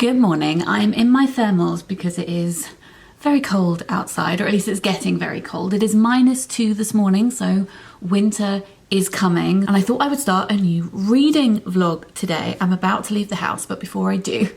Good morning. I'm in my thermals because it is very cold outside, or at least it's getting very cold. It is -2 this morning, so winter is coming. And I thought I would start a new reading vlog today. I'm about to leave the house, but before I do,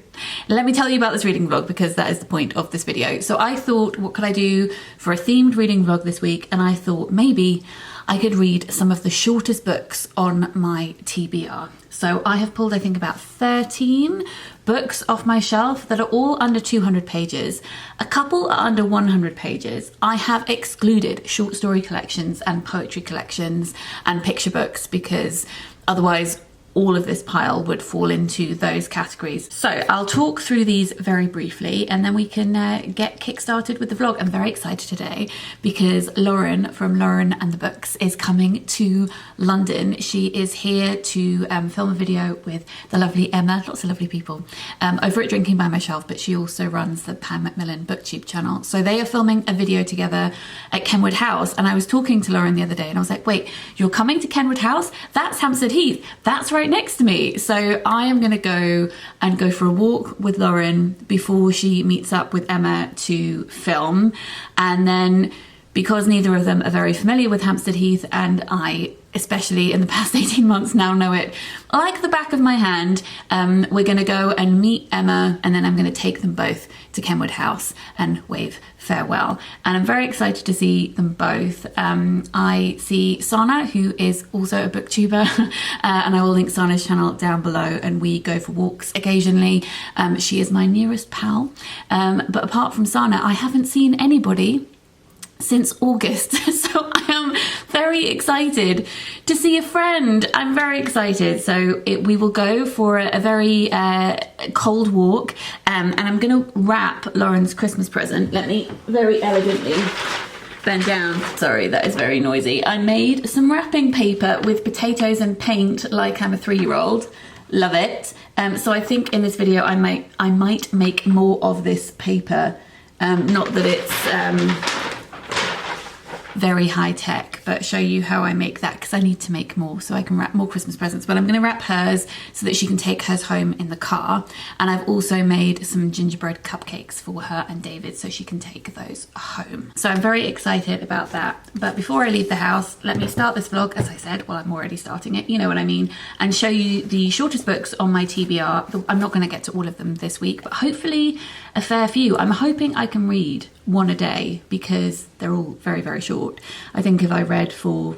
let me tell you about this reading vlog because that is the point of this video. So I thought, what could I do for a themed reading vlog this week? And I thought maybe I could read some of the shortest books on my TBR. So I have pulled, I think, about 13 books off my shelf that are all under 200 pages. A couple are under 100 pages. I have excluded short story collections and poetry collections and picture books because otherwise all of this pile would fall into those categories. So I'll talk through these very briefly and then we can get kick-started with the vlog. I'm very excited today because Lauren from Lauren and the Books is coming to London. She is here to film a video with the lovely Emma, lots of lovely people, over at Drinking by My Shelf, but she also runs the Pam Macmillan BookTube channel. So they are filming a video together at Kenwood House, and I was talking to Lauren the other day and I was like, wait, you're coming to Kenwood House? That's Hampstead Heath. That's right next to me. So I am going to go for a walk with Lauren before she meets up with Emma to film. And then because neither of them are very familiar with Hampstead Heath, and I, especially in the past 18 months, now know it like the back of my hand, we're going to go and meet Emma, and then I'm going to take them both to Kenwood House and wave farewell. And I'm very excited to see them both. I see Sana, who is also a booktuber, and I will link Sana's channel down below, and we go for walks occasionally. She is my nearest pal. But apart from Sana, I haven't seen anybody since August, so I am very excited to see a friend. I'm very excited. So we will go for a very cold walk, and I'm going to wrap Lauren's Christmas present. Let me very elegantly bend down. Sorry, that is very noisy. I made some wrapping paper with potatoes and paint like I'm a 3-year-old. Love it. So I think in this video I might make more of this paper. Not that it's very high tech, but show you how I make that because I need to make more so I can wrap more Christmas presents. But I'm going to wrap hers so that she can take hers home in the car, and I've also made some gingerbread cupcakes for her and David so she can take those home. So I'm very excited about that. But before I leave the house, let me start this vlog, as I said. Well, I'm already starting it, you know what I mean, and show you the shortest books on my TBR. I'm not going to get to all of them this week, but hopefully a fair few. I'm hoping I can read one a day because they're all very, very short. I think if I read for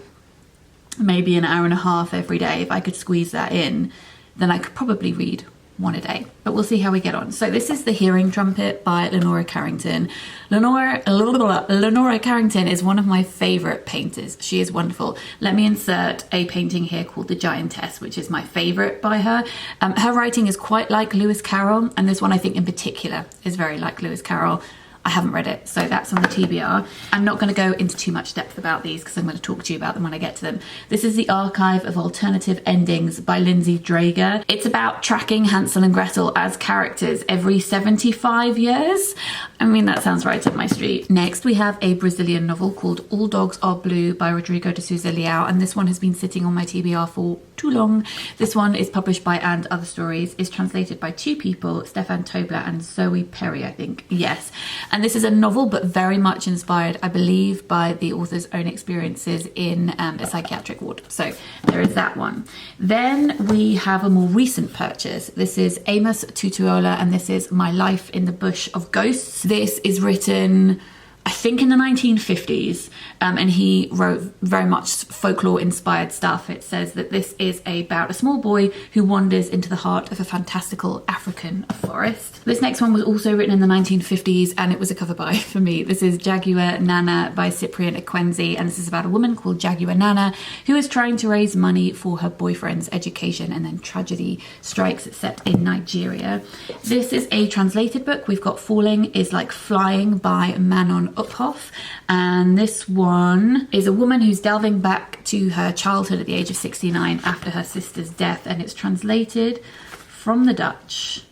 maybe an hour and a half every day, if I could squeeze that in, then I could probably read one a day, but we'll see how we get on. So this is The Hearing Trumpet by Leonora Carrington. Leonora Carrington is one of my favorite painters. She is wonderful. Let me insert a painting here called The Giantess, which is my favorite by her. Her writing is quite like Lewis Carroll, and this one I think in particular is very like Lewis Carroll. I haven't read it, so that's on the TBR. I'm not going to go into too much depth about these because I'm going to talk to you about them when I get to them. This is The Archive of Alternative Endings by Lindsay Dragar. It's about tracking Hansel and Gretel as characters every 75 years. I mean, that sounds right up my street. Next, we have a Brazilian novel called All Dogs Are Blue by Rodrigo de Souza Leao, and this one has been sitting on my TBR for too long. This one is published by And Other Stories, is translated by two people, Stefan Tobler and Zoe Perry, I think. Yes. And this is a novel, but very much inspired, I believe, by the author's own experiences in a psychiatric ward. So there is that one. Then we have a more recent purchase. This is Amos Tutuola, and this is My Life in the Bush of Ghosts. This is written, I think, in the 1950s, and he wrote very much folklore-inspired stuff. It says that this is about a small boy who wanders into the heart of a fantastical African forest. This next one was also written in the 1950s, and it was a cover buy for me. This is Jaguar Nana by Cyprian Ekwanezi, and this is about a woman called Jaguar Nana who is trying to raise money for her boyfriend's education, and then tragedy strikes. It's set in Nigeria. This is a translated book. We've got Falling is Like Flying by Manon Uphoff, and this one is a woman who's delving back to her childhood at the age of 69 after her sister's death, and it's translated from the Dutch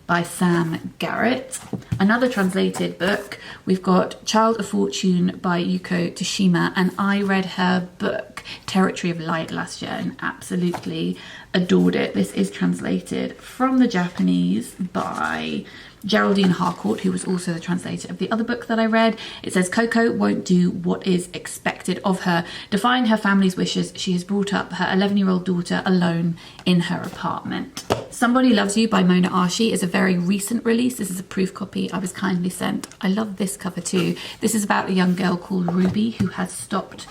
by Sam Garrett. Another translated book, we've got Child of Fortune by Yuko Tsushima, and I read her book Territory of Light last year and absolutely adored it. This is translated from the Japanese by Geraldine Harcourt, who was also the translator of the other book that I read. It says, Coco won't do what is expected of her. Defying her family's wishes, she has brought up her 11-year-old daughter alone in her apartment. Somebody Loves You by Mona Arshi is a very recent release. This is a proof copy I was kindly sent. I love this cover too. This is about a young girl called Ruby who has stopped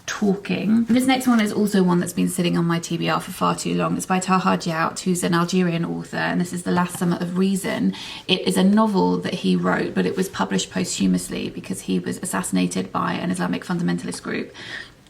talking. This next one is also one that's been sitting on my TBR for far too long. It's by Tahar Djaout, who's an Algerian author, and this is The Last Summer of Reason. It is a novel that he wrote, but it was published posthumously because he was assassinated by an Islamic fundamentalist group.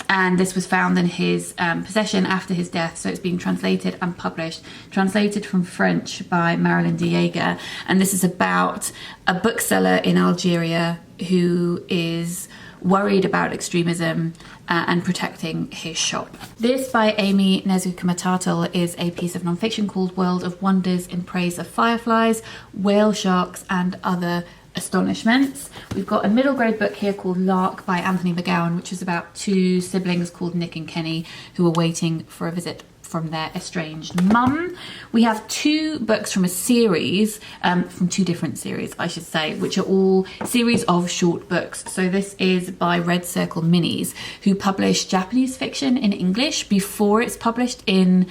And this was found in his possession after his death, so it's been translated and published, translated from French by Marilyn de Jager. And this is about a bookseller in Algeria who is worried about extremism and protecting his shop. This by Aimee Nezhukumatathil is a piece of non-fiction called World of Wonders in Praise of Fireflies, Whale Sharks and Other Astonishments. We've got a middle grade book here called Lark by Anthony McGowan, which is about two siblings called Nick and Kenny who are waiting for a visit from their estranged mum. We have two books from a series, from two different series I should say, which are all series of short books. So this is by Red Circle Minis, who published Japanese fiction in English before it's published in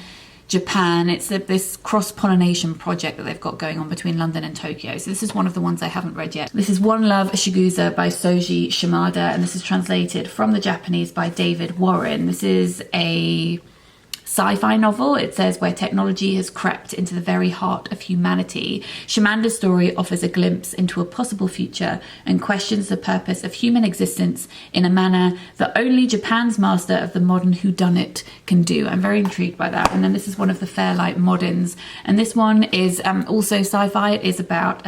Japan. It's this cross-pollination project that they've got going on between London and Tokyo. So this is one of the ones I haven't read yet. This is One Love, Chigusa by Soji Shimada, and this is translated from the Japanese by David Warren. This is a sci-fi novel. It says where technology has crept into the very heart of humanity. Shimada's story offers a glimpse into a possible future and questions the purpose of human existence in a manner that only Japan's master of the modern whodunit can do. I'm very intrigued by that. And then this is one of the Fairlight Moderns, and this one is also sci-fi. It is about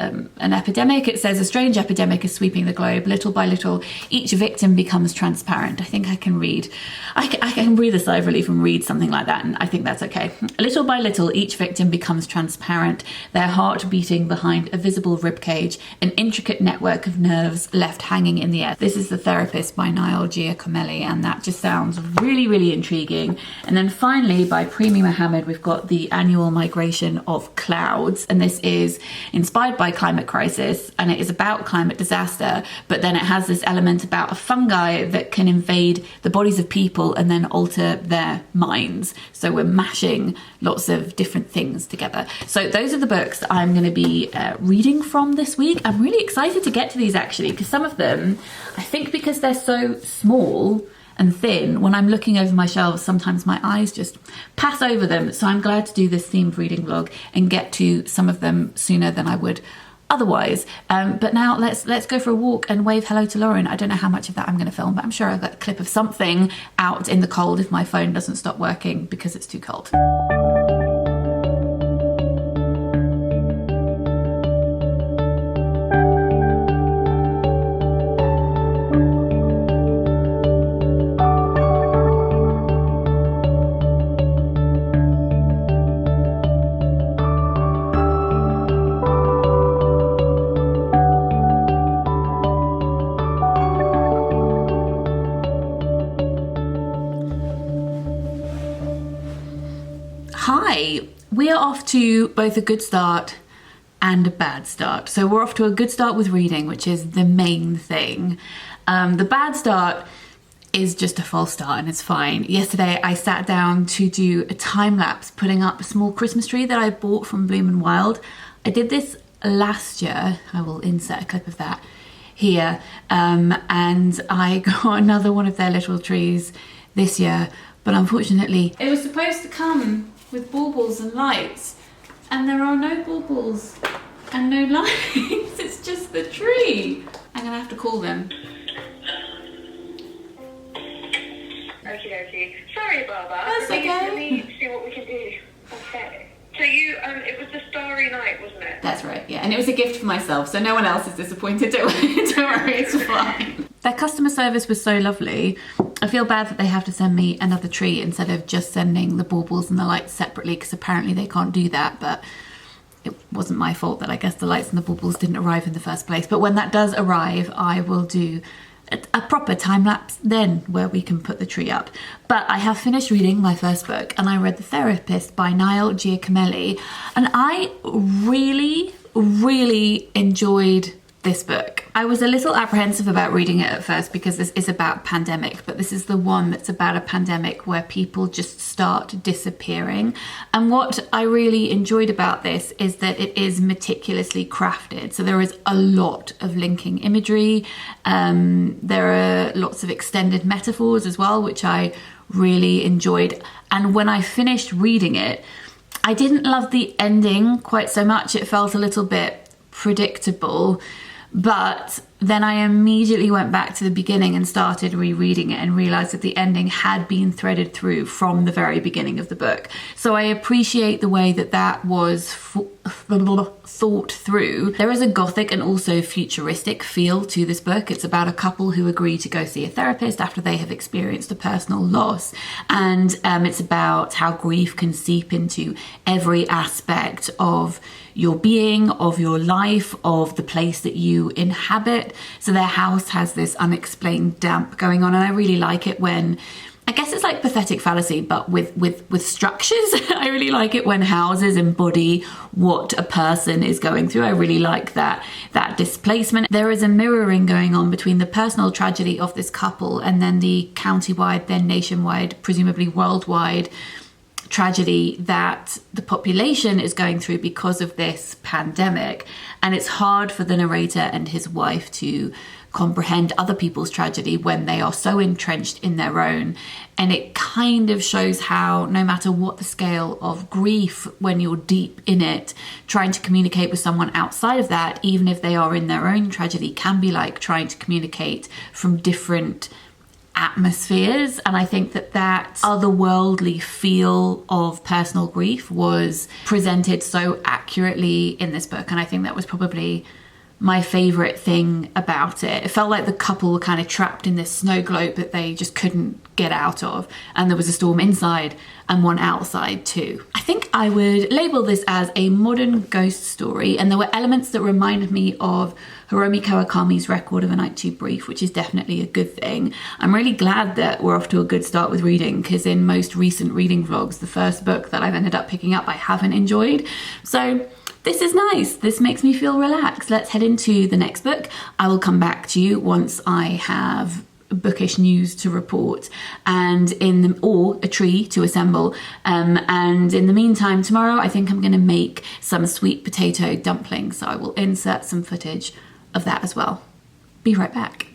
an epidemic. It says a strange epidemic is sweeping the globe. Little by little, each victim becomes transparent. I think I can read. I can breathe a sigh of relief and read something like that, and I think that's okay. Little by little, each victim becomes transparent, their heart beating behind a visible ribcage, an intricate network of nerves left hanging in the air. This is The Therapist by Nial Giacomelli, and that just sounds really, really intriguing. And then finally, by Premi Mohammed, we've got The Annual Migration of Clouds, and this is inspired by climate crisis, and it is about climate disaster, but then it has this element about a fungi that can invade the bodies of people and then alter their minds. So we're mashing lots of different things together. So those are the books that I'm going to be reading from this week. I'm really excited to get to these actually, because some of them, I think because they're so small and thin, when I'm looking over my shelves, sometimes my eyes just pass over them. So I'm glad to do this themed reading vlog and get to some of them sooner than I would otherwise. But now let's go for a walk and wave hello to Lauren. I don't know how much of that I'm going to film, but I'm sure I'll get a clip of something out in the cold if my phone doesn't stop working because it's too cold. Hi, we are off to both a good start and a bad start. So we're off to a good start with reading, which is the main thing. The bad start is just a false start and it's fine. Yesterday I sat down to do a time lapse putting up a small Christmas tree that I bought from Bloom and Wild. I did this last year. I will insert a clip of that here. And I got another one of their little trees this year, but unfortunately it was supposed to come with baubles and lights, and there are no baubles and no lights. It's just the tree. I'm gonna have to call them. Okay. Sorry, Baba. That's okay. Let me see what we can do. Okay. So you, it was the Starry Night, wasn't it? That's right, yeah. And it was a gift for myself, so no one else is disappointed. Don't worry, it's fine. Their customer service was so lovely. I feel bad that they have to send me another tree instead of just sending the baubles and the lights separately, because apparently they can't do that, but it wasn't my fault that I guess the lights and the baubles didn't arrive in the first place. But when that does arrive, I will do a proper time lapse then where we can put the tree up. But I have finished reading my first book, and I read The Therapist by Nial Giacomelli, and I really enjoyed this book. I was a little apprehensive about reading it at first because this is about pandemic, but this is the one that's about a pandemic where people just start disappearing. And what I really enjoyed about this is that it is meticulously crafted. So there is a lot of linking imagery. There are lots of extended metaphors as well, which I really enjoyed. And when I finished reading it, I didn't love the ending quite so much. It felt a little bit predictable. But then I immediately went back to the beginning and started rereading it and realized that the ending had been threaded through from the very beginning of the book. So I appreciate the way that that was thought through. There is a gothic and also futuristic feel to this book. It's about a couple who agree to go see a therapist after they have experienced a personal loss. And it's about how grief can seep into every aspect of your being, of your life, of the place that you inhabit. So their house has this unexplained damp going on, and I really like it when, I guess it's like pathetic fallacy, but with structures. I really like it when houses embody what a person is going through. I really like that displacement. There is a mirroring going on between the personal tragedy of this couple and then the county-wide, then nationwide, presumably worldwide tragedy that the population is going through because of this pandemic. And it's hard for the narrator and his wife to comprehend other people's tragedy when they are so entrenched in their own. And it kind of shows how no matter what the scale of grief, when you're deep in it, trying to communicate with someone outside of that, even if they are in their own tragedy, can be like trying to communicate from different atmospheres. And I think that otherworldly feel of personal grief was presented so accurately in this book, and I think that was probably my favourite thing about it. It felt like the couple were kind of trapped in this snow globe that they just couldn't get out of, and there was a storm inside and one outside too. I think I would label this as a modern ghost story, and there were elements that reminded me of Hiromi Kawakami's Record of a Night Too Brief, which is definitely a good thing. I'm really glad that we're off to a good start with reading, because in most recent reading vlogs, the first book that I've ended up picking up I haven't enjoyed. So this is nice. This makes me feel relaxed. Let's head into the next book. I will come back to you once I have bookish news to report or a tree to assemble. And in the meantime, tomorrow I think I'm going to make some sweet potato dumplings. So I will insert some footage of that as well. Be right back.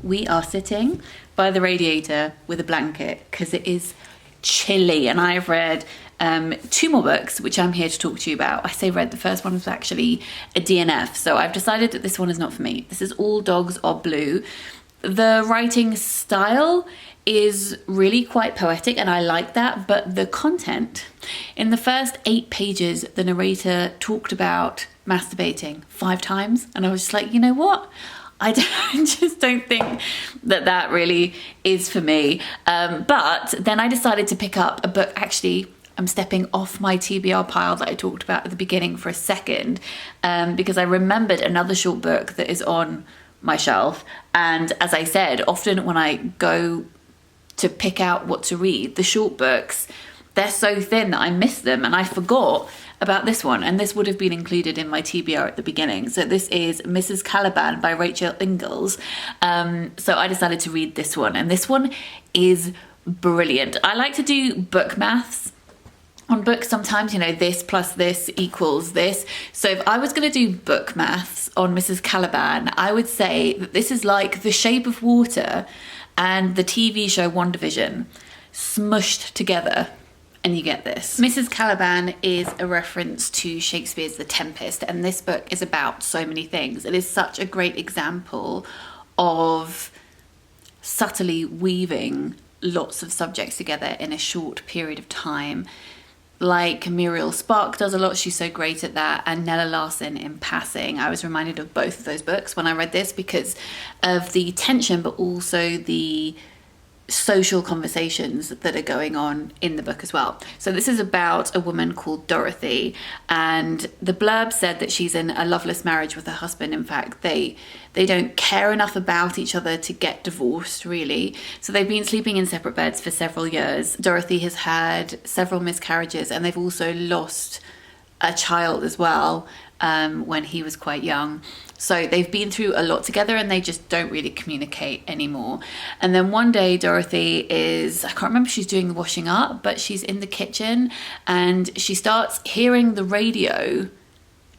We are sitting by the radiator with a blanket because it is chilly, and I've read 2 more books, which I'm here to talk to you about. I say read, the first one was actually a DNF, so I've decided that this one is not for me. This is All Dogs Are Blue. The writing style is really quite poetic, and I like that, but the content, in the first 8 pages, the narrator talked about masturbating 5 times, and I was just like, you know what? I just don't think that really is for me. But then I decided to pick up a book. Actually, I'm stepping off my TBR pile that I talked about at the beginning for a second, because I remembered another short book that is on my shelf. And as I said, often when I go to pick out what to read, the short books, they're so thin that I miss them, and I forgot about this one, and this would have been included in my TBR at the beginning. So this is Mrs. Calliban by Rachel Ingalls. So I decided to read this one, and this one is brilliant. I like to do book maths on books sometimes, you know, this plus this equals this. So if I was going to do book maths on Mrs. Calliban, I would say that this is like The Shape of Water and the TV show WandaVision smushed together, and you get this. Mrs. Calliban is a reference to Shakespeare's The Tempest, and this book is about so many things. It is such a great example of subtly weaving lots of subjects together in a short period of time. Like Muriel Spark does a lot, she's so great at that, and Nella Larson in Passing. I was reminded of both of those books when I read this because of the tension, but also the social conversations that are going on in the book as well. So this is about a woman called Dorothy, and the blurb said that she's in a loveless marriage with her husband. In fact, they don't care enough about each other to get divorced, really. So they've been sleeping in separate beds for several years. Dorothy has had several miscarriages, and they've also lost a child as well when he was quite young. So they've been through a lot together, and they just don't really communicate anymore. And then one day Dorothy I can't remember if she's doing the washing up, but she's in the kitchen and she starts hearing the radio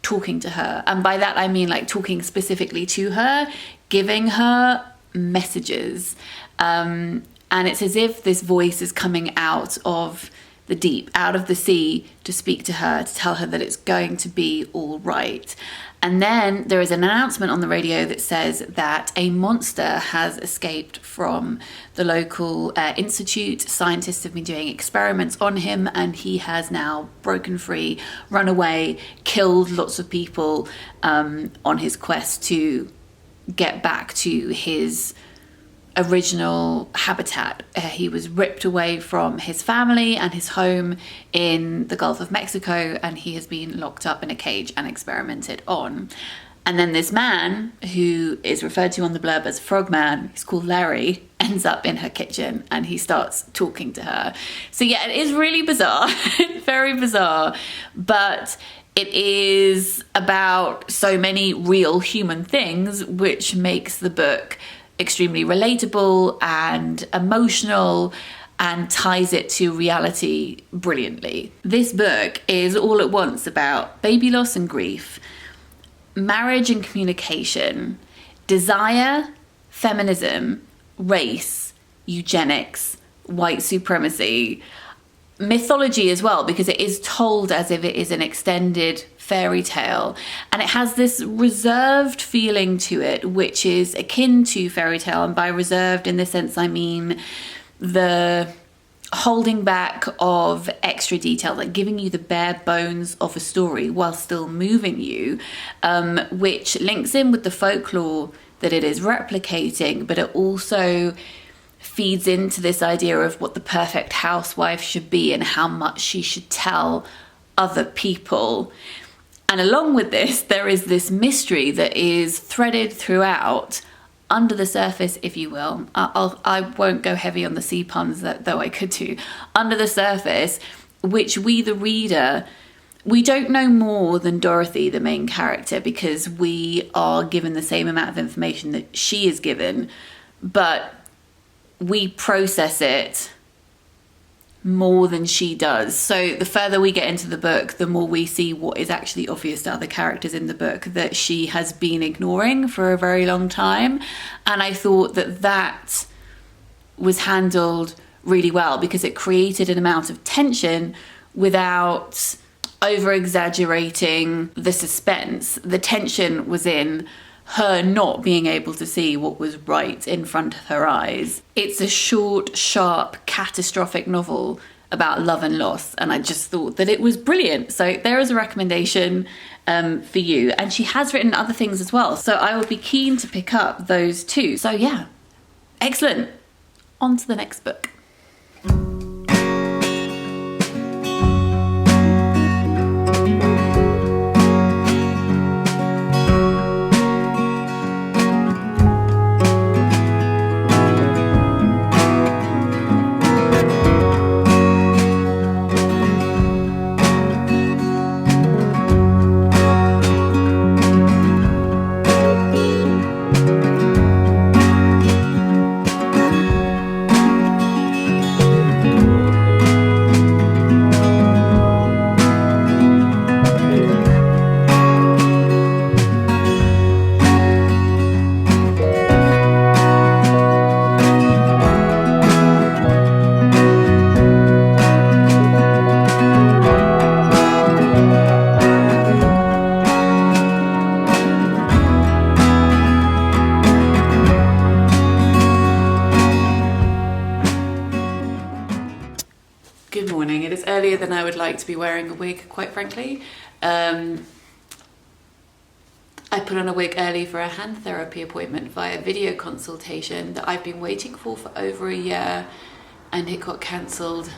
talking to her. And by that I mean like talking specifically to her, giving her messages. And it's as if this voice is coming out of the deep, out of the sea, to speak to her, to tell her that it's going to be all right. And then there is an announcement on the radio that says that a monster has escaped from the local institute. Scientists have been doing experiments on him, and he has now broken free, run away, killed lots of people on his quest to get back to his original habitat. He was ripped away from his family and his home in the Gulf of Mexico, and he has been locked up in a cage and experimented on. And then this man, who is referred to on the blurb as Frogman, he's called Larry, ends up in her kitchen and he starts talking to her. So yeah, it is really bizarre, very bizarre, but it is about so many real human things, which makes the book extremely relatable and emotional and ties it to reality brilliantly. This book is all at once about baby loss and grief, marriage and communication, desire, feminism, race, eugenics, white supremacy, mythology as well, because it is told as if it is an extended fairy tale, and it has this reserved feeling to it which is akin to fairy tale. And by reserved in this sense I mean the holding back of extra detail, like giving you the bare bones of a story while still moving you, which links in with the folklore that it is replicating, but it also feeds into this idea of what the perfect housewife should be and how much she should tell other people. And along with this, there is this mystery that is threaded throughout, under the surface, if you will. I won't go heavy on the sea puns, though I could do. Under the surface, which we, the reader, we don't know more than Dorothy, the main character, because we are given the same amount of information that she is given, but we process it more than she does. So the further we get into the book, the more we see what is actually obvious to other characters in the book that she has been ignoring for a very long time. And I thought that was handled really well because it created an amount of tension without over exaggerating the suspense. The tension was in her not being able to see what was right in front of her eyes. It's a short, sharp, catastrophic novel about love and loss, and I just thought that it was brilliant. So there is a recommendation for you. And she has written other things as well, so I would be keen to pick up those too. So yeah, excellent. On to the next book. Than I would like to be wearing a wig, quite frankly. I put on a wig early for a hand therapy appointment via video consultation that I've been waiting for over a year, and it got cancelled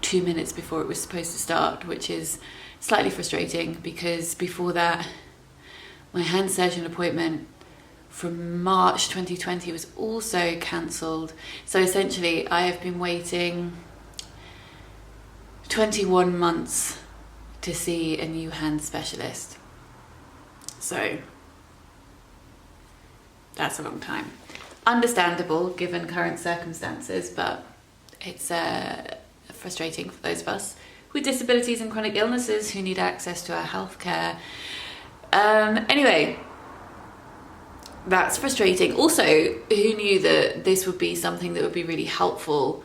2 minutes before it was supposed to start, which is slightly frustrating because before that my hand surgeon appointment from March 2020 was also cancelled. So essentially I have been waiting 21 months to see a new hand specialist. So that's a long time. Understandable given current circumstances, but it's frustrating for those of us with disabilities and chronic illnesses who need access to our healthcare. Anyway, that's frustrating. Also, who knew that this would be something that would be really helpful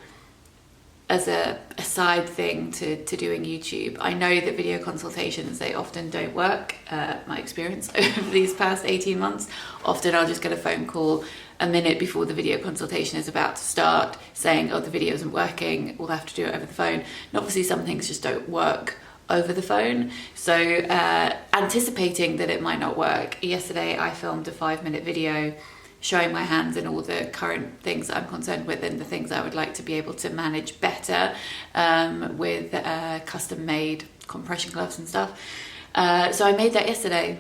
as a side thing to doing YouTube. I know that video consultations, they often don't work, my experience over these past 18 months. Often I'll just get a phone call a minute before the video consultation is about to start saying, oh, the video isn't working, we'll have to do it over the phone. And obviously some things just don't work over the phone. So anticipating that it might not work, yesterday I filmed a 5-minute video showing my hands and all the current things that I'm concerned with and the things I would like to be able to manage better with custom made compression gloves and stuff. So I made that yesterday,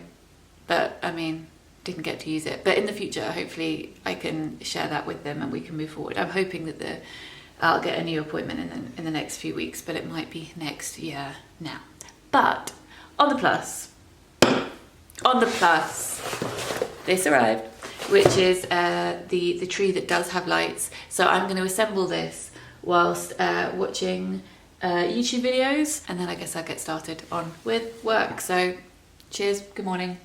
but I mean, didn't get to use it. But in the future, hopefully I can share that with them and we can move forward. I'm hoping that I'll get a new appointment in the next few weeks, but it might be next year now. But on the plus, this arrived, which is the tree that does have lights. So I'm going to assemble this whilst watching YouTube videos, and then I guess I'll get started on with work. So cheers, good morning.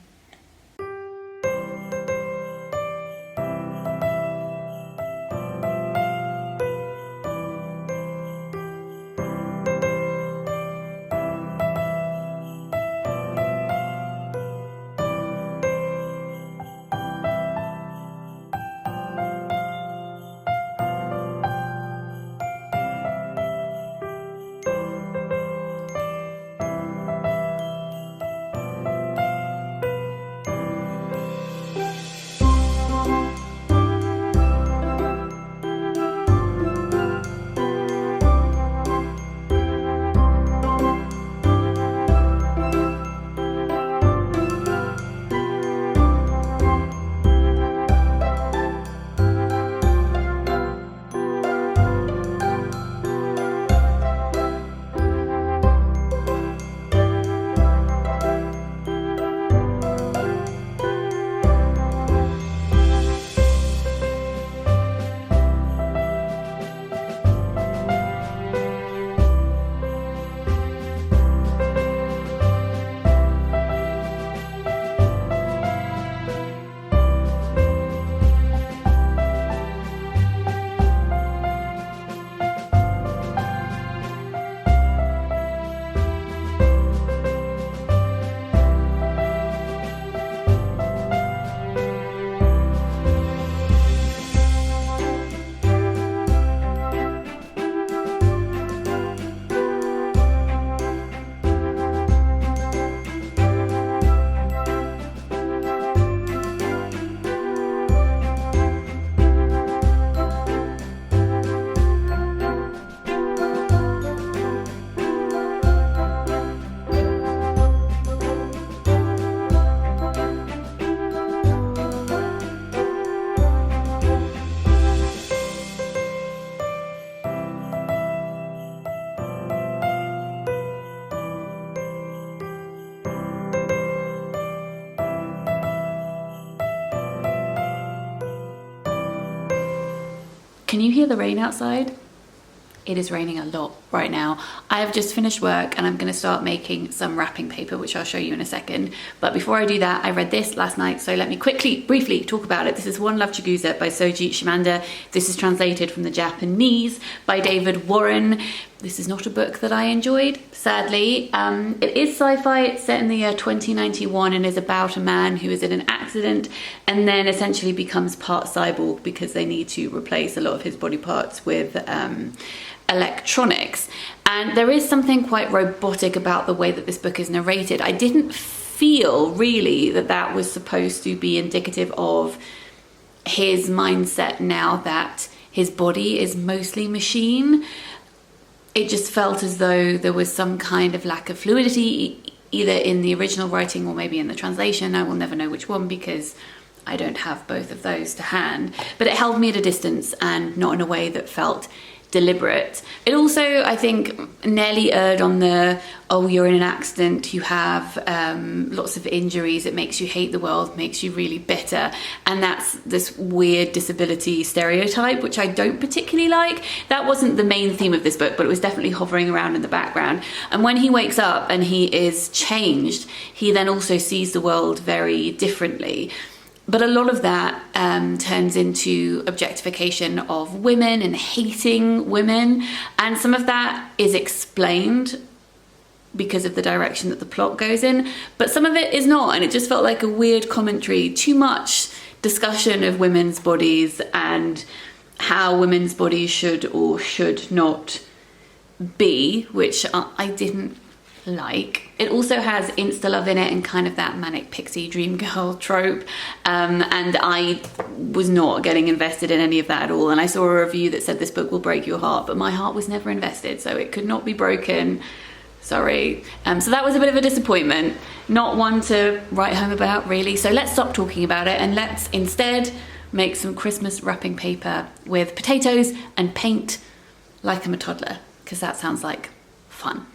Can you hear the rain outside? It is raining a lot right now. I have just finished work and I'm going to start making some wrapping paper, which I'll show you in a second. But before I do that, I read this last night, so let me briefly talk about it. This is One Love Chigusa by Soji Shimada. This is translated from the Japanese by David Warren. This is not a book that I enjoyed, sadly. It is sci-fi. It's set in the year 2091 and is about a man who is in an accident and then essentially becomes part cyborg because they need to replace a lot of his body parts with electronics. And there is something quite robotic about the way that this book is narrated. I didn't feel really that was supposed to be indicative of his mindset now that his body is mostly machine. It just felt as though there was some kind of lack of fluidity, either in the original writing or maybe in the translation. I will never know which one because I don't have both of those to hand. But it held me at a distance and not in a way that felt deliberate. It also, I think, nearly erred on the, oh, you're in an accident, you have lots of injuries, it makes you hate the world, makes you really bitter. And that's this weird disability stereotype, which I don't particularly like. That wasn't the main theme of this book, but it was definitely hovering around in the background. And when he wakes up and he is changed, he then also sees the world very differently. But a lot of that turns into objectification of women and hating women. And some of that is explained because of the direction that the plot goes in. But some of it is not. And it just felt like a weird commentary. Too much discussion of women's bodies and how women's bodies should or should not be, which I didn't like. It also has insta-love in it and kind of that manic pixie dream girl trope, and I was not getting invested in any of that at all. And I saw a review that said this book will break your heart, but my heart was never invested, so it could not be broken. Sorry. So that was a bit of a disappointment, not one to write home about really. So let's stop talking about it and let's instead make some Christmas wrapping paper with potatoes and paint like I'm a toddler, because that sounds like fun.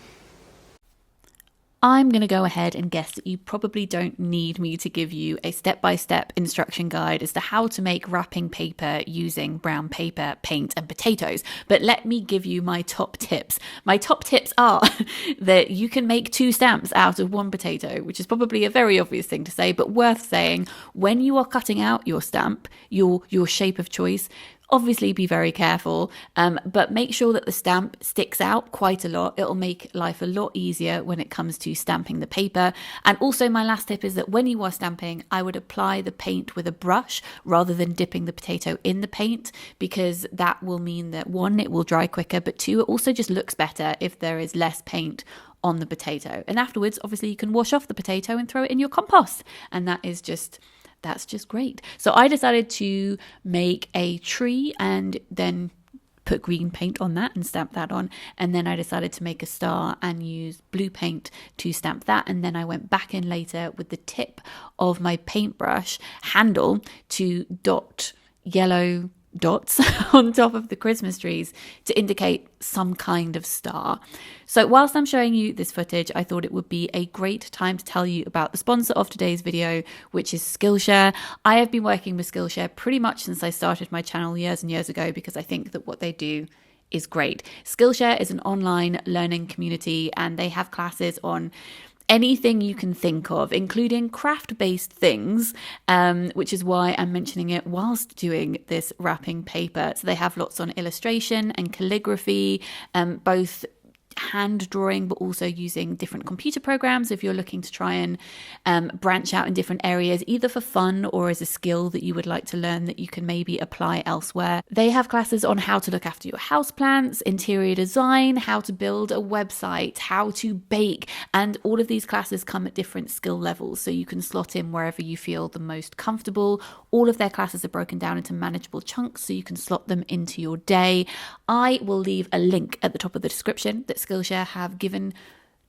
I'm going to go ahead and guess that you probably don't need me to give you a step-by-step instruction guide as to how to make wrapping paper using brown paper, paint and potatoes. But let me give you my top tips. My top tips are that you can make 2 stamps out of 1 potato, which is probably a very obvious thing to say, but worth saying. When you are cutting out your stamp, your shape of choice, obviously be very careful, but make sure that the stamp sticks out quite a lot. It'll make life a lot easier when it comes to stamping the paper. And also my last tip is that when you are stamping, I would apply the paint with a brush rather than dipping the potato in the paint, because that will mean that 1, it will dry quicker, but 2, it also just looks better if there is less paint on the potato. And afterwards, obviously you can wash off the potato and throw it in your compost. And that's just great. So I decided to make a tree and then put green paint on that and stamp that on. And then I decided to make a star and use blue paint to stamp that. And then I went back in later with the tip of my paintbrush handle to dot yellow dots on top of the Christmas trees to indicate some kind of star. So whilst I'm showing you this footage, I thought it would be a great time to tell you about the sponsor of today's video, which is Skillshare. I have been working with Skillshare pretty much since I started my channel years and years ago, because I think that what they do is great. Skillshare is an online learning community and they have classes on anything you can think of, including craft-based things, which is why I'm mentioning it whilst doing this wrapping paper. So they have lots on illustration and calligraphy, both hand drawing, but also using different computer programs if you're looking to try and branch out in different areas, either for fun or as a skill that you would like to learn that you can maybe apply elsewhere. They have classes on how to look after your houseplants, interior design, how to build a website, how to bake, and all of these classes come at different skill levels, so you can slot in wherever you feel the most comfortable. All of their classes are broken down into manageable chunks, so you can slot them into your day. I will leave a link at the top of the description that Skillshare have given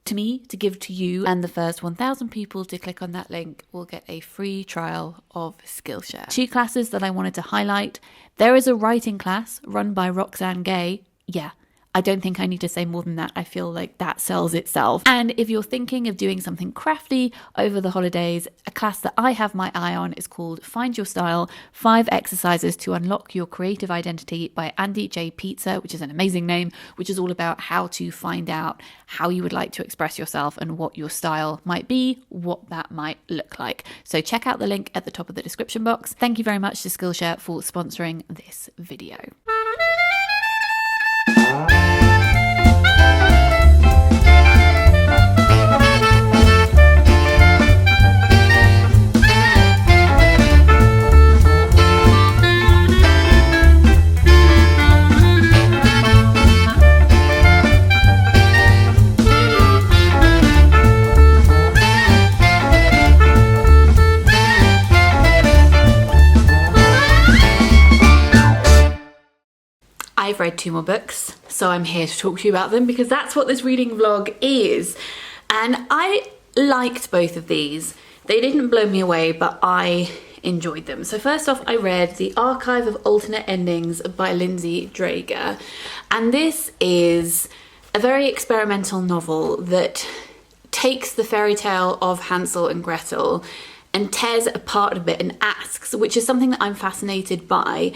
to me to give to you, and the first 1,000 people to click on that link will get a free trial of Skillshare. 2 classes that I wanted to highlight. There is a writing class run by Roxanne Gay. Yeah, I don't think I need to say more than that. I feel like that sells itself. And if you're thinking of doing something crafty over the holidays, a class that I have my eye on is called Find Your Style, 5 Exercises to Unlock Your Creative Identity by Andy J. Pizza, which is an amazing name, which is all about how to find out how you would like to express yourself and what your style might be, what that might look like. So check out the link at the top of the description box. Thank you very much to Skillshare for sponsoring this video. I've read 2 more books, so I'm here to talk to you about them because that's what this reading vlog is. And I liked both of these. They didn't blow me away, but I enjoyed them. So first off, I read The Archive of Alternate Endings by Lindsay Dragar. And this is a very experimental novel that takes the fairy tale of Hansel and Gretel and tears it apart a bit and asks, which is something that I'm fascinated by,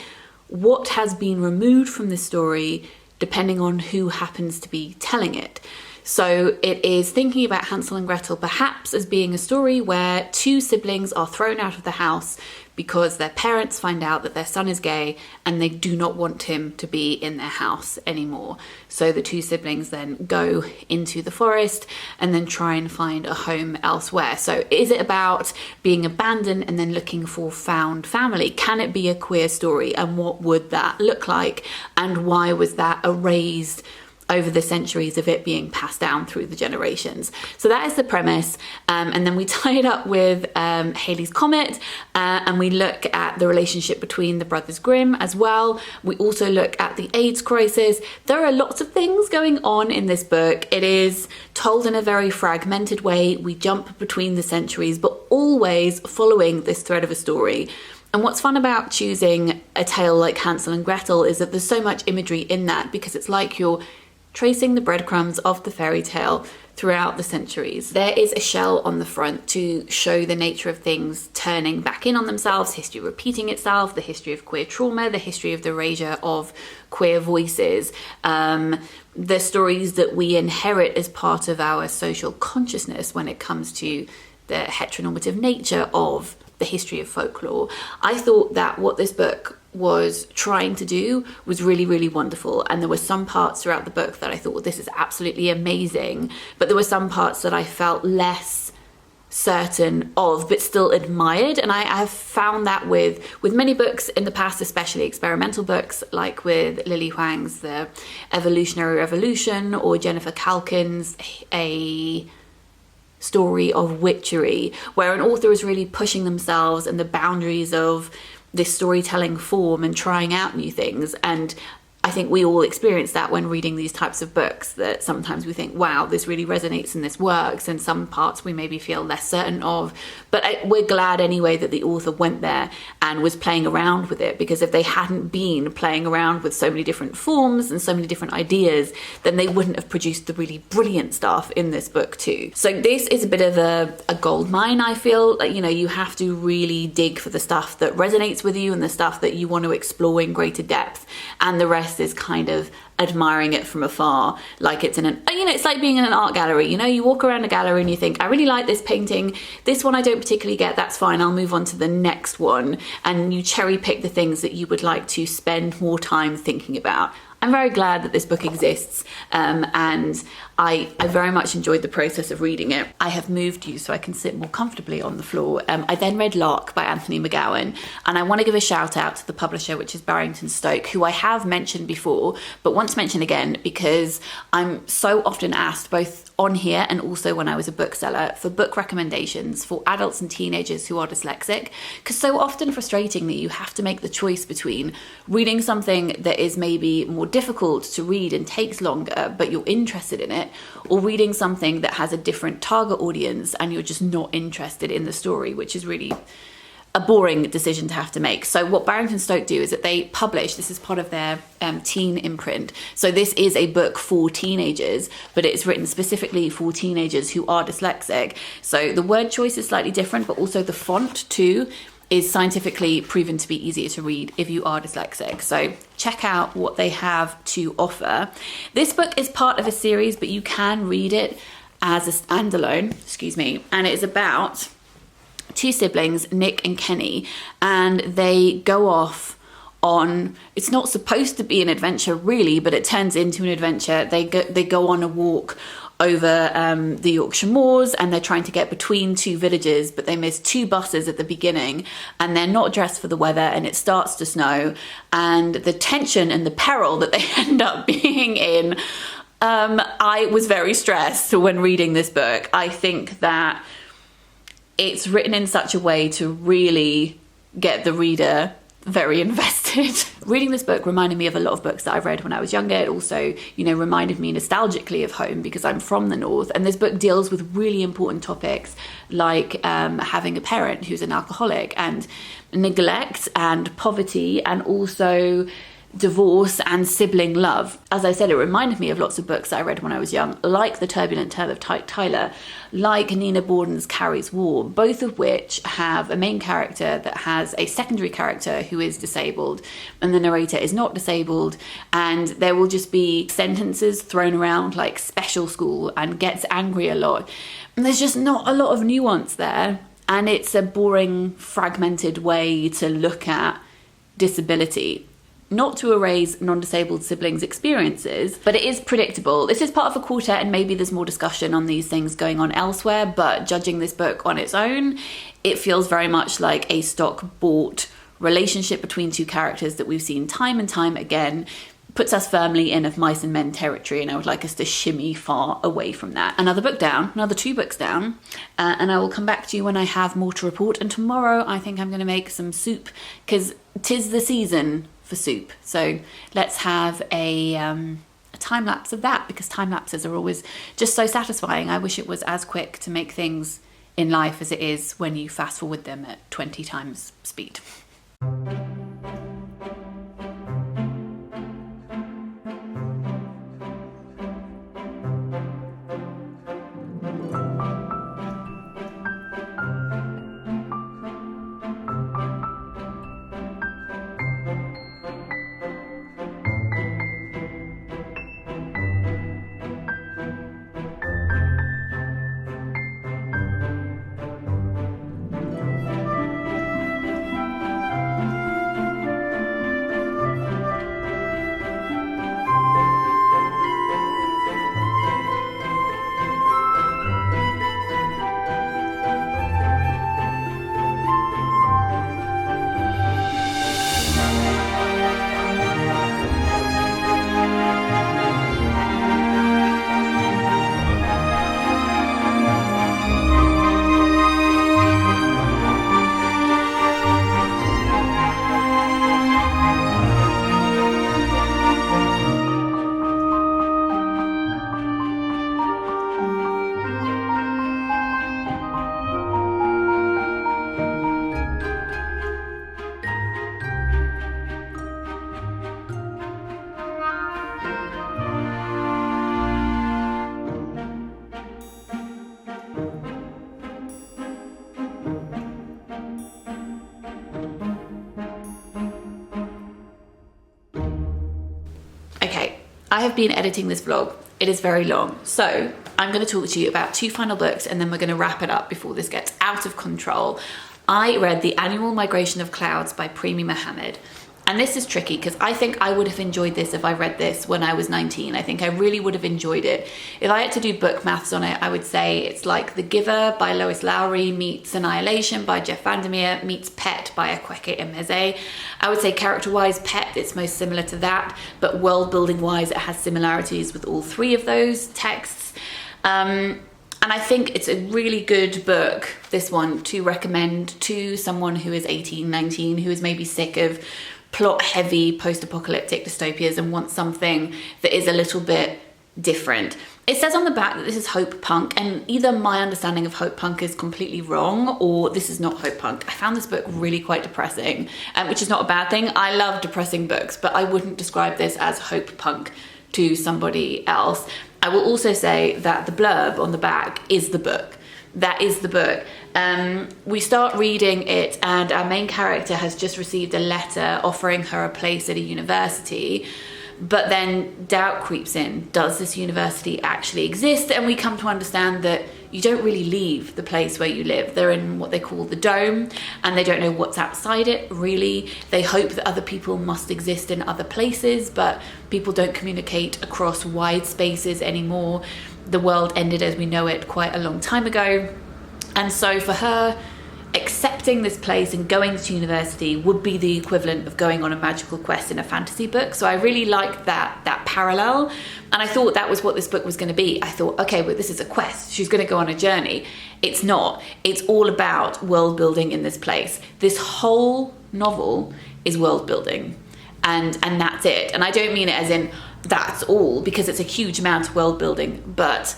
what has been removed from the story depending on who happens to be telling it. So it is thinking about Hansel and Gretel perhaps as being a story where 2 siblings are thrown out of the house because their parents find out that their son is gay and they do not want him to be in their house anymore. So the 2 siblings then go into the forest and then try and find a home elsewhere. So is it about being abandoned and then looking for found family? Can it be a queer story? And what would that look like? And why was that erased over the centuries of it being passed down through the generations? So that is the premise, and then we tie it up with Halley's Comet, and we look at the relationship between the Brothers Grimm as well. We also look at the AIDS crisis. There are lots of things going on in this book. It is told in a very fragmented way. We jump between the centuries, but always following this thread of a story. And what's fun about choosing a tale like Hansel and Gretel is that there's so much imagery in that, because it's like you're tracing the breadcrumbs of the fairy tale throughout the centuries. There is a shell on the front to show the nature of things turning back in on themselves, history repeating itself, the history of queer trauma, the history of the erasure of queer voices, the stories that we inherit as part of our social consciousness when it comes to the heteronormative nature of the history of folklore. I thought that what this book was trying to do was really, really wonderful. And there were some parts throughout the book that I thought, well, this is absolutely amazing. But there were some parts that I felt less certain of, but still admired. And I have found that with many books in the past, especially experimental books, like with Lily Huang's The Evolutionary Revolution, or Jennifer Calkin's A Story of Witchery, where an author is really pushing themselves and the boundaries of this storytelling form and trying out new things. And I think we all experience that when reading these types of books, that sometimes we think, wow, this really resonates and this works, and some parts we maybe feel less certain of. But we're glad anyway that the author went there and was playing around with it, because if they hadn't been playing around with so many different forms and so many different ideas, then they wouldn't have produced the really brilliant stuff in this book too. So this is a bit of a gold mine, I feel. Like, you know, you have to really dig for the stuff that resonates with you and the stuff that you want to explore in greater depth, and the rest is kind of admiring it from afar, like it's in an, you know, it's like being in an art gallery. You know, you walk around a gallery and you think, I really like this painting, this one I don't particularly get, that's fine, I'll move on to the next one. And you cherry pick the things that you would like to spend more time thinking about. I'm very glad that this book exists, and I very much enjoyed the process of reading it. I have moved you so I can sit more comfortably on the floor. I then read Lark by Anthony McGowan, and I want to give a shout out to the publisher, which is Barrington Stoke, who I have mentioned before, but want to mention again because I'm so often asked, both on here and also when I was a bookseller, for book recommendations for adults and teenagers who are dyslexic, because so often frustratingly you have to make the choice between reading something that is maybe more difficult to read and takes longer but you're interested in it, or reading something that has a different target audience and you're just not interested in the story, which is really a boring decision to have to make. So what Barrington Stoke do is that they publish, this is part of their teen imprint. So this is a book for teenagers, but it's written specifically for teenagers who are dyslexic. So the word choice is slightly different, but also the font too is scientifically proven to be easier to read if you are dyslexic. So check out what they have to offer. This book is part of a series, but you can read it as a standalone, and it is about two siblings, Nick and Kenny, and they go off on, it's not supposed to be an adventure really, but it turns into an adventure. They go on a walk over the Yorkshire moors, and they're trying to get between two villages, but they miss two buses at the beginning, and they're not dressed for the weather, and it starts to snow, and the tension and the peril that they end up being in. I was very stressed when reading this book. I think that it's written in such a way to really get the reader very invested. Reading this book reminded me of a lot of books that I've read when I was younger. It also, reminded me nostalgically of home because I'm from the north. And this book deals with really important topics like having a parent who's an alcoholic, and neglect and poverty, and also divorce and sibling love. As I said, it reminded me of lots of books that I read when I was young, like The Turbulent Tale of Tyler, like Nina Borden's Carrie's War, both of which have a main character that has a secondary character who is disabled, and the narrator is not disabled, and there will just be sentences thrown around like special school and gets angry a lot. And there's just not a lot of nuance there, and it's a boring, fragmented way to look at disability. Not to erase non-disabled siblings' experiences, but it is predictable. This is part of a quartet, and maybe there's more discussion on these things going on elsewhere, but judging this book on its own, it feels very much like a stock-bought relationship between two characters that we've seen time and time again. Puts us firmly in of mice and men territory, and I would like us to shimmy far away from that. Another book down, another 2 books down, and I will come back to you when I have more to report. And tomorrow I think I'm going to make some soup, because 'tis the season for soup. So let's have a time lapse of that, because time lapses are always just so satisfying. I wish it was as quick to make things in life as it is when you fast forward them at 20 times speed. I have been editing this vlog. It is very long. So I'm going to talk to you about 2 final books, and then we're going to wrap it up before this gets out of control. I read The Annual Migration of Clouds by Premi Mohammed. And this is tricky because I think I would have enjoyed this if I read this when I was 19. I think I really would have enjoyed it. If I had to do book maths on it, I would say it's like The Giver by Lois Lowry meets Annihilation by Jeff Vandermeer meets Pet by Akwaeke Emeze. I would say character-wise, Pet, it's most similar to that, but world-building-wise, it has similarities with all 3 of those texts. And I think it's a really good book, this one, to recommend to someone who is 18, 19, who is maybe sick of plot-heavy post-apocalyptic dystopias and wants something that is a little bit different. It says on the back that this is hope punk, and either my understanding of hope punk is completely wrong or this is not hope punk. I found this book really quite depressing, which is not a bad thing. I love depressing books, but I wouldn't describe this as hope punk to somebody else. I will also say that the blurb on the back is the book. That is the book. We start reading it and our main character has just received a letter offering her a place at a university. But then doubt creeps in. Does this university actually exist? And we come to understand that you don't really leave the place where you live. They're in what they call the dome, and they don't know what's outside it, really. They hope that other people must exist in other places, but people don't communicate across wide spaces anymore. The world ended as we know it quite a long time ago. And so for her, accepting this place and going to university would be the equivalent of going on a magical quest in a fantasy book. So I really liked that parallel, and I thought that was what this book was going to be. I thought, okay, but this is a quest. She's going to go on a journey. It's not. It's all about world building in this place. This whole novel is world building, and that's it. And I don't mean it as in that's all, because it's a huge amount of world building, but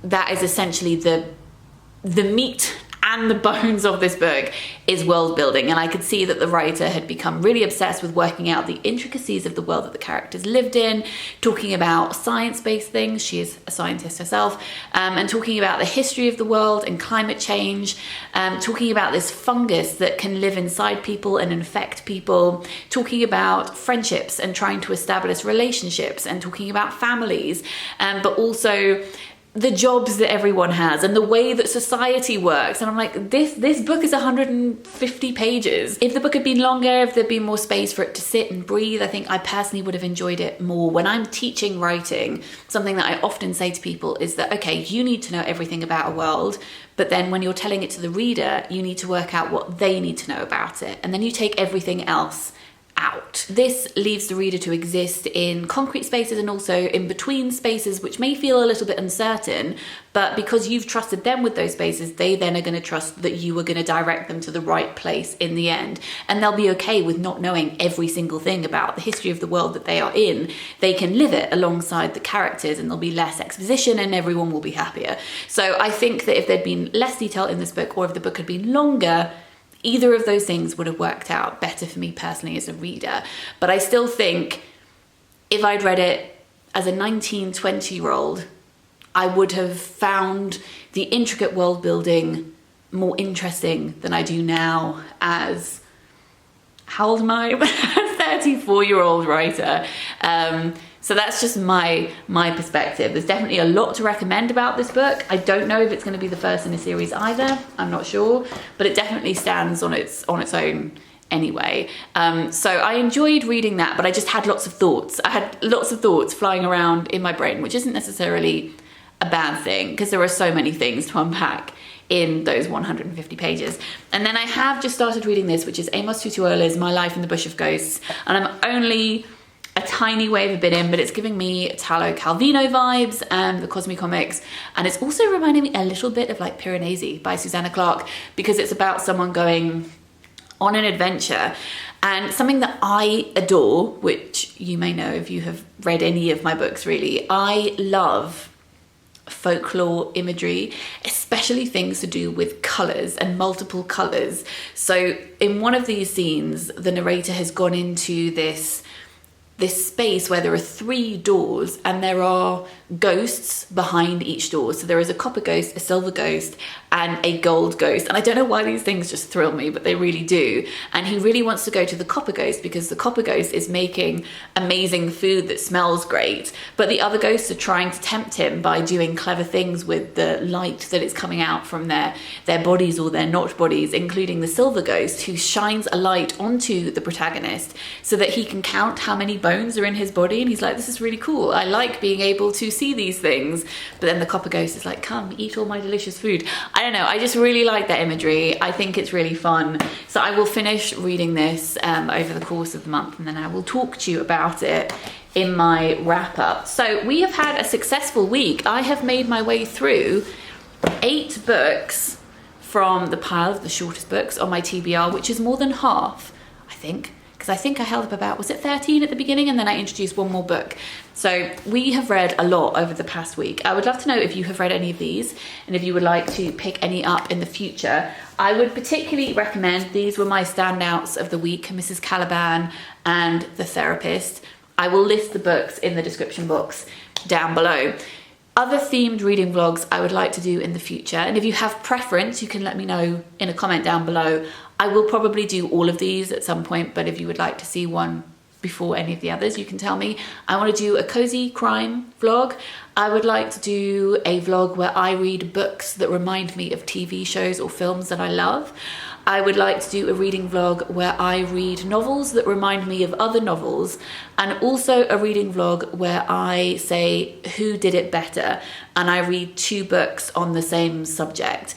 that is essentially the meat and the bones of this book is world building. And I could see that the writer had become really obsessed with working out the intricacies of the world that the characters lived in, talking about science-based things. She is a scientist herself, and talking about the history of the world and climate change, talking about this fungus that can live inside people and infect people, talking about friendships and trying to establish relationships, and talking about families, but also the jobs that everyone has and the way that society works. And I'm like, this book is 150 pages. If the book had been longer, if there'd been more space for it to sit and breathe, I think I personally would have enjoyed it more. When I'm teaching writing, something that I often say to people is that, okay, you need to know everything about a world, but then when you're telling it to the reader, you need to work out what they need to know about it. And then you take everything else out. This leaves the reader to exist in concrete spaces and also in between spaces, which may feel a little bit uncertain, but because you've trusted them with those spaces, they then are going to trust that you are going to direct them to the right place in the end. And they'll be okay with not knowing every single thing about the history of the world that they are in. They can live it alongside the characters, and there'll be less exposition and everyone will be happier. So I think that if there'd been less detail in this book, or if the book had been longer, either of those things would have worked out better for me personally as a reader. But I still think if I'd read it as a 19, 20-year-old, I would have found the intricate world building more interesting than I do now as, how old am I? 34-year-old writer. So that's just my perspective. There's definitely a lot to recommend about this book. I don't know if it's going to be the first in a series either. I'm not sure, but it definitely stands on its own anyway. So I enjoyed reading that, but I just had lots of thoughts. I had lots of thoughts flying around in my brain, which isn't necessarily a bad thing because there are so many things to unpack in those 150 pages. And then I have just started reading this, which is Amos Tutuola's My Life in the Bush of Ghosts, and I'm only a tiny wave of bit in, but it's giving me Italo Calvino vibes and the Cosmi comics, and it's also reminding me a little bit of like Piranesi by Susanna Clarke, because it's about someone going on an adventure. And something that I adore, which you may know if you have read any of my books really, I love folklore imagery, especially things to do with colours and multiple colours. So in one of these scenes, the narrator has gone into this space where there are 3 doors and there are ghosts behind each door. So there is a copper ghost, a silver ghost, and a gold ghost. And I don't know why these things just thrill me, but they really do. And he really wants to go to the copper ghost because the copper ghost is making amazing food that smells great. But the other ghosts are trying to tempt him by doing clever things with the light that is coming out from their bodies or their not bodies, including the silver ghost, who shines a light onto the protagonist so that he can count how many bones are in his body. And he's like, this is really cool. I like being able to see these things. But then the copper ghost is like, come eat all my delicious food. I don't know, I just really like that imagery. I think it's really fun. So I will finish reading this over the course of the month, and then I will talk to you about it in my wrap up. So we have had a successful week. I have made my way through 8 books from the pile of the shortest books on my TBR, which is more than half, I think, because because I think I held up about, was it 13 at the beginning, and then I introduced one more book. So we have read a lot over the past week. I would love to know if you have read any of these and if you would like to pick any up in the future. I would particularly recommend, these were my standouts of the week, Mrs. Calliban and The Therapist. I will list the books in the description box down below. Other themed reading vlogs I would like to do in the future, and if you have preference, you can let me know in a comment down below. I will probably do all of these at some point, but if you would like to see one before any of the others, you can tell me. I want to do a cozy crime vlog. I would like to do a vlog where I read books that remind me of TV shows or films that I love. I would like to do a reading vlog where I read novels that remind me of other novels, and also a reading vlog where I say who did it better, and I read 2 books on the same subject,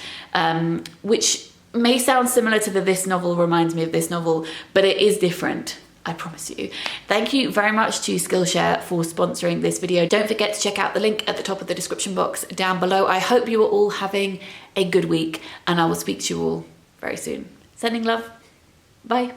which may sound similar to the this novel reminds me of this novel, but it is different, I promise you. Thank you very much to Skillshare for sponsoring this video. Don't forget to check out the link at the top of the description box down below. I hope you are all having a good week, and I will speak to you all very soon. Sending love. Bye.